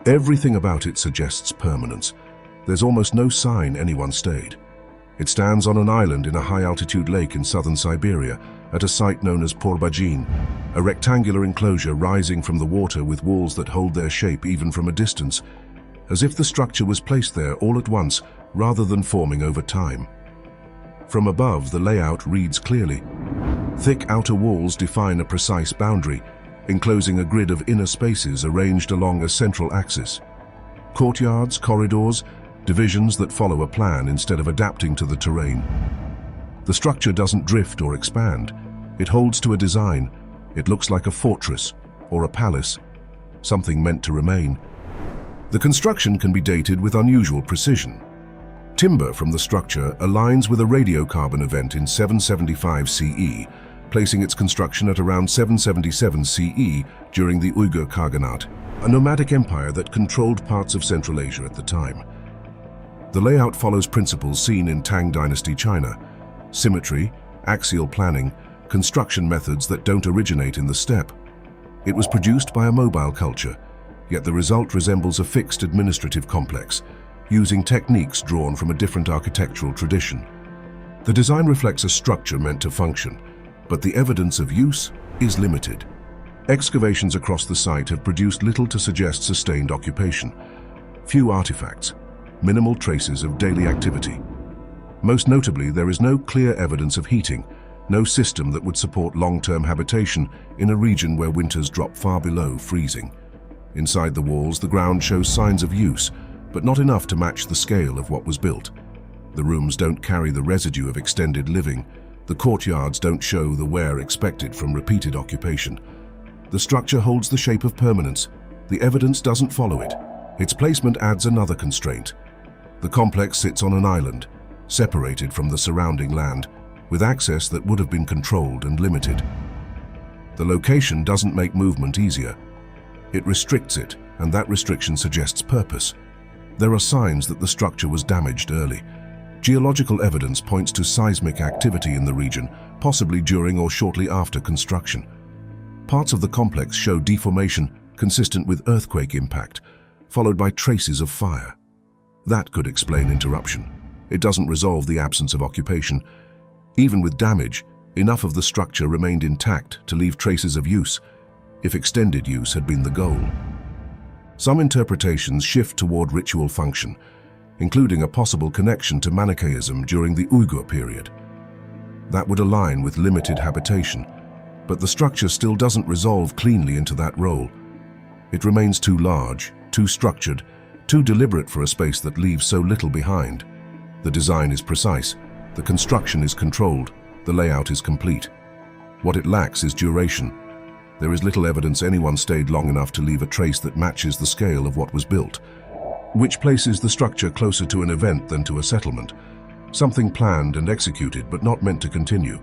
Everything about it suggests permanence. There's almost no sign anyone stayed. It stands on an island in a high-altitude lake in southern Siberia, at a site known as Por-Bajin, a rectangular enclosure rising from the water with walls that hold their shape even from a distance, as if the structure was placed there all at once rather than forming over time. From above, the layout reads clearly. Thick outer walls define a precise boundary, enclosing a grid of inner spaces arranged along a central axis. Courtyards, corridors, divisions that follow a plan instead of adapting to the terrain. The structure doesn't drift or expand. It holds to a design. It looks like a fortress or a palace, something meant to remain. The construction can be dated with unusual precision. Timber from the structure aligns with a radiocarbon event in 775 CE, placing its construction at around 777 CE during the Uyghur Khaganate, a nomadic empire that controlled parts of Central Asia at the time. The layout follows principles seen in Tang Dynasty China: symmetry, axial planning, construction methods that don't originate in the steppe. It was produced by a mobile culture, yet the result resembles a fixed administrative complex, using techniques drawn from a different architectural tradition. The design reflects a structure meant to function, but the evidence of use is limited. Excavations across the site have produced little to suggest sustained occupation. Few artifacts, minimal traces of daily activity. Most notably, there is no clear evidence of heating, no system that would support long-term habitation in a region where winters drop far below freezing. Inside the walls, the ground shows signs of use, but not enough to match the scale of what was built. The rooms don't carry the residue of extended living. The courtyards don't show the wear expected from repeated occupation. The structure holds the shape of permanence. The evidence doesn't follow it. Its placement adds another constraint. The complex sits on an island, separated from the surrounding land, with access that would have been controlled and limited. The location doesn't make movement easier. It restricts it, and that restriction suggests purpose. There are signs that the structure was damaged early. Geological evidence points to seismic activity in the region, possibly during or shortly after construction. Parts of the complex show deformation consistent with earthquake impact, followed by traces of fire. That could explain interruption. It doesn't resolve the absence of occupation. Even with damage, enough of the structure remained intact to leave traces of use, if extended use had been the goal. Some interpretations shift toward ritual function, including a possible connection to Manichaeism during the Uyghur period. That would align with limited habitation, but the structure still doesn't resolve cleanly into that role. It remains too large, too structured, too deliberate for a space that leaves so little behind. The design is precise, the construction is controlled, the layout is complete. What it lacks is duration. There is little evidence anyone stayed long enough to leave a trace that matches the scale of what was built, which places the structure closer to an event than to a settlement, something planned and executed but not meant to continue.